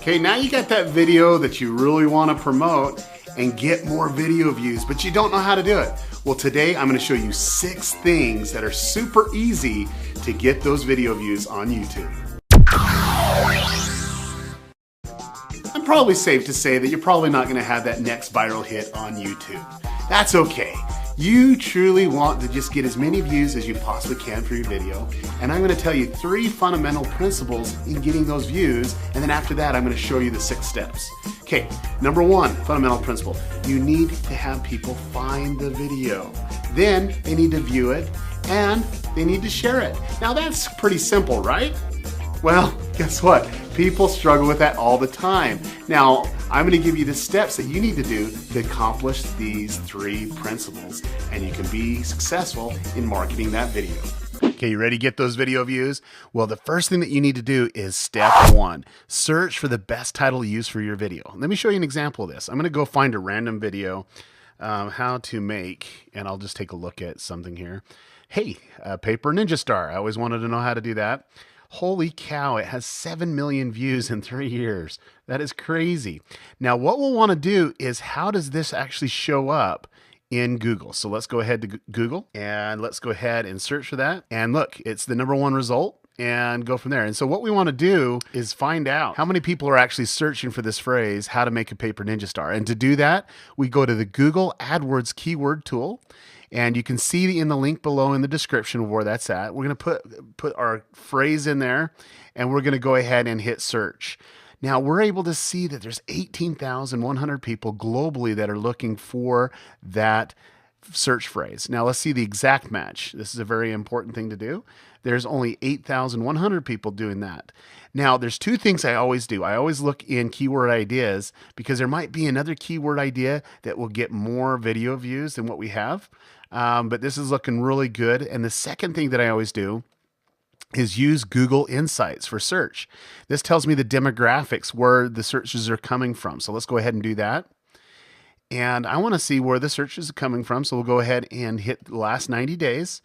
Okay, now you got that video that you really want to promote and get more video views, but you don't know how to do it. Well, today I'm going to show you 6 things that are super easy to get those video views on YouTube. I'm probably safe to say that you're probably not going to have that next viral hit on YouTube. That's okay. You truly want to just get as many views as you possibly can for your video, and I'm going to tell you 3 fundamental principles in getting those views, and then after that I'm going to show you the 6 steps. Okay, number 1 fundamental principle, you need to have people find the video. Then they need to view it, and they need to share it. Now that's pretty simple, right? Well, guess what? People struggle with that all the time. Now, I'm going to give you the steps that you need to do to accomplish these 3 principles, and you can be successful in marketing that video. Okay, you ready to get those video views? Well, the first thing that you need to do is step 1. Search for the best title to use for your video. Let me show you an example of this. I'm going to go find a random video, how to make, and I'll just take a look at something here. Hey, Paper Ninja Star. I always wanted to know how to do that. Holy cow, it has 7 million views in 3 years. That is crazy. Now, what we'll want to do is how does this actually show up in Google? So let's go ahead to Google and let's go ahead and search for that. And look, it's the #1 result and go from there. And so what we want to do is find out how many people are actually searching for this phrase, how to make a paper ninja star. And to do that, we go to the Google AdWords keyword tool. And you can see in the link below in the description of where that's at. We're going to put our phrase in there, and we're going to go ahead and hit search. Now, we're able to see that there's 18,100 people globally that are looking for that search phrase. Now, let's see the exact match. This is a very important thing to do. There's only 8,100 people doing that. Now, there's 2 things I always do. I always look in keyword ideas because there might be another keyword idea that will get more video views than what we have. But this is looking really good. And the second thing that I always do is use Google Insights for search. This tells me the demographics, where the searches are coming from. So let's go ahead and do that. And I want to see where the searches are coming from. So we'll go ahead and hit the last 90 days.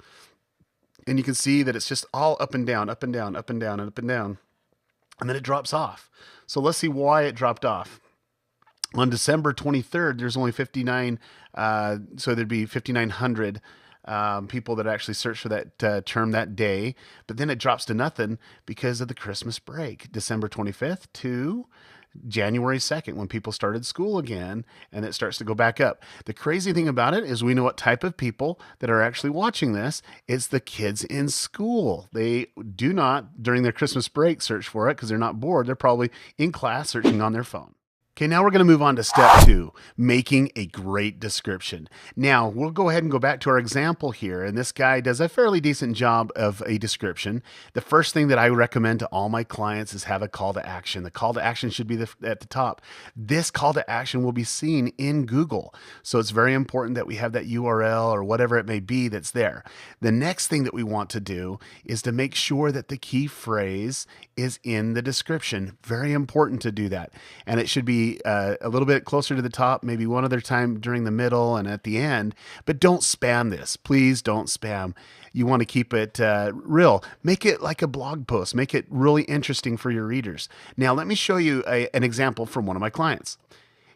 And you can see that it's just all up and down, up and down, up and down, and up and down. And then it drops off. So let's see why it dropped off. On December 23rd, there's only 59, so there'd be 5,900 people that actually searched for that term that day. But then it drops to nothing because of the Christmas break, December 25th to January 2nd, when people started school again, and it starts to go back up. The crazy thing about it is we know what type of people that are actually watching this. It's the kids in school. They do not, during their Christmas break, search for it because they're not bored. They're probably in class searching on their phone. Okay, now we're going to move on to step 2, making a great description. Now, we'll go ahead and go back to our example here, and this guy does a fairly decent job of a description. The first thing that I recommend to all my clients is have a call to action. The call to action should be at the top. This call to action will be seen in Google, so it's very important that we have that URL or whatever it may be that's there. The next thing that we want to do is to make sure that the key phrase is in the description. Very important to do that, and it should be a little bit closer to the top, maybe one other time during the middle and at the end, but don't spam this. Please don't spam. You want to keep it real. Make it like a blog post. Make it really interesting for your readers. Now, let me show you an example from one of my clients.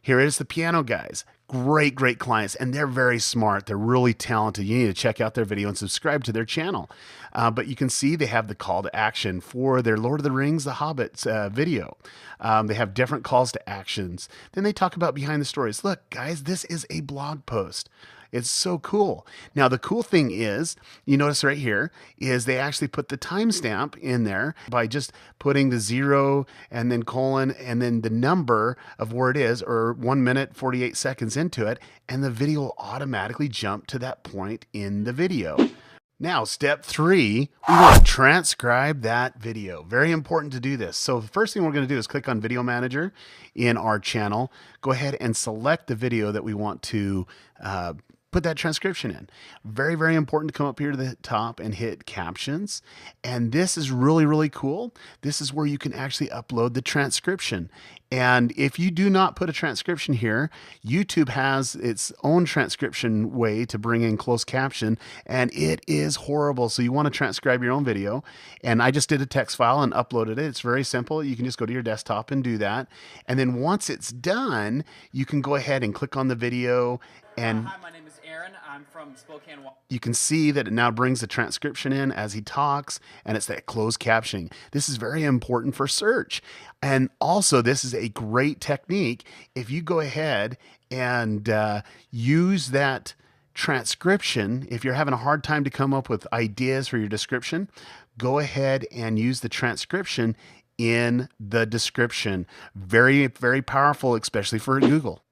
Here is the Piano Guys. Great clients, and they're very smart. They're really talented. You need to check out their video and subscribe to their channel. But you can see they have the call to action for their Lord of the Rings, The Hobbits video. They have different calls to actions. Then they talk about behind the stories. Look, guys, this is a blog post. It's so cool. Now, the cool thing is, you notice right here, is they actually put the timestamp in there by just putting the 0 and then colon and then the number of where it is, or 1 minute, 48 seconds into it, and the video will automatically jump to that point in the video. Now, step 3, we want to transcribe that video. Very important to do this. So the first thing we're going to do is click on Video Manager in our channel. Go ahead and select the video that we want to put that transcription in. Very, very important to come up here to the top and hit captions. And this is really, really cool. This is where you can actually upload the transcription. And if you do not put a transcription here, YouTube has its own transcription way to bring in closed caption, and it is horrible. So you want to transcribe your own video. And I just did a text file and uploaded it. It's very simple. You can just go to your desktop and do that. And then once it's done, you can go ahead and click on the video and Hi, my name is Aaron. I'm from Spokane. You can see that it now brings the transcription in as he talks, and it's that closed captioning. This is very important for search. And also, this is a great technique. If you go ahead and use that transcription, if you're having a hard time to come up with ideas for your description, go ahead and use the transcription in the description. Very, very powerful, especially for Google.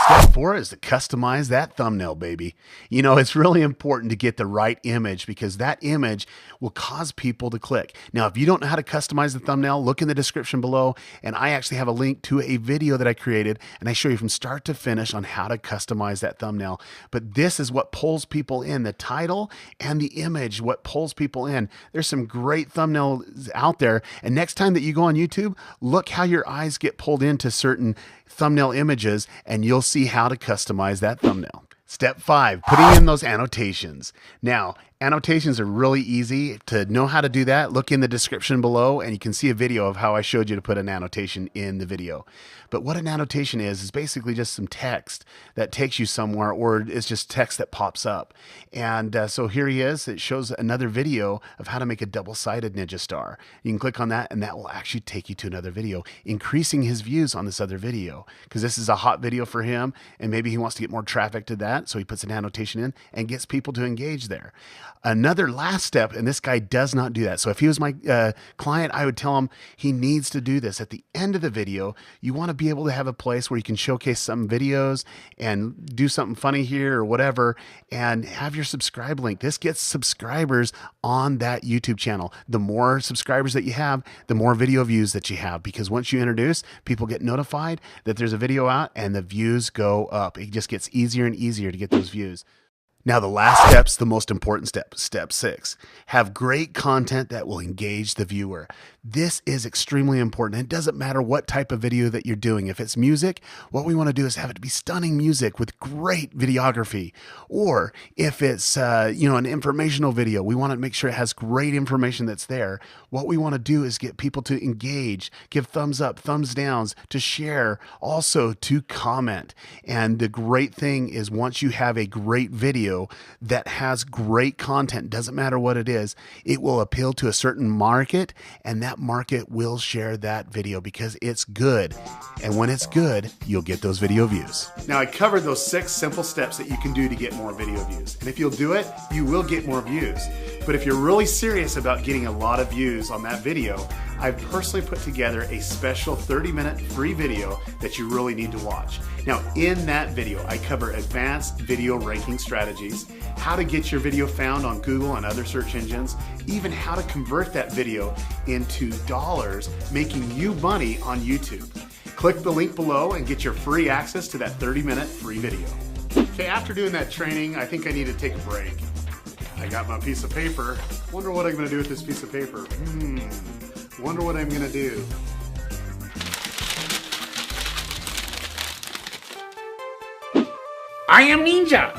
Step 4 is to customize that thumbnail, baby. You know, it's really important to get the right image because that image will cause people to click. Now, if you don't know how to customize the thumbnail, look in the description below, and I actually have a link to a video that I created, and I show you from start to finish on how to customize that thumbnail. But this is what pulls people in, the title and the image, what pulls people in. There's some great thumbnails out there, and next time that you go on YouTube, look how your eyes get pulled into certain thumbnail images, and you'll see how to customize that thumbnail. Step 5, putting in those annotations. Now, annotations are really easy. To know how to do that, look in the description below and you can see a video of how I showed you to put an annotation in the video. But what an annotation is basically just some text that takes you somewhere, or it's just text that pops up. And so here he is. It shows another video of how to make a double-sided ninja star. You can click on that and that will actually take you to another video, increasing his views on this other video because this is a hot video for him and maybe he wants to get more traffic to that. So he puts an annotation in and gets people to engage there. Another last step, and this guy does not do that. So if he was my client, I would tell him he needs to do this. At the end of the video, you want to be able to have a place where you can showcase some videos and do something funny here or whatever, and have your subscribe link. This gets subscribers on that YouTube channel. The more subscribers that you have, the more video views that you have, because once you introduce, people get notified that there's a video out and the views go up. It just gets easier and easier to get those views. Now, the last step's the most important step, step 6. Have great content that will engage the viewer. This is extremely important. It doesn't matter what type of video that you're doing. If it's music, what we want to do is have it be stunning music with great videography. Or if it's an informational video, we want to make sure it has great information that's there. What we want to do is get people to engage, give thumbs up, thumbs downs, to share, also to comment. And the great thing is once you have a great video that has great content, doesn't matter what it is, it will appeal to a certain market, and that market will share that video because it's good. And when it's good, you'll get those video views. Now, I covered those 6 simple steps that you can do to get more video views. And if you'll do it, you will get more views. But if you're really serious about getting a lot of views on that video, I've personally put together a special 30-minute free video that you really need to watch. Now, in that video, I cover advanced video ranking strategies, how to get your video found on Google and other search engines, even how to convert that video into dollars, making you money on YouTube. Click the link below and get your free access to that 30-minute free video. Okay, after doing that training, I think I need to take a break. I got my piece of paper. Wonder what I'm gonna do with this piece of paper. Wonder what I'm gonna do. I am Ninja.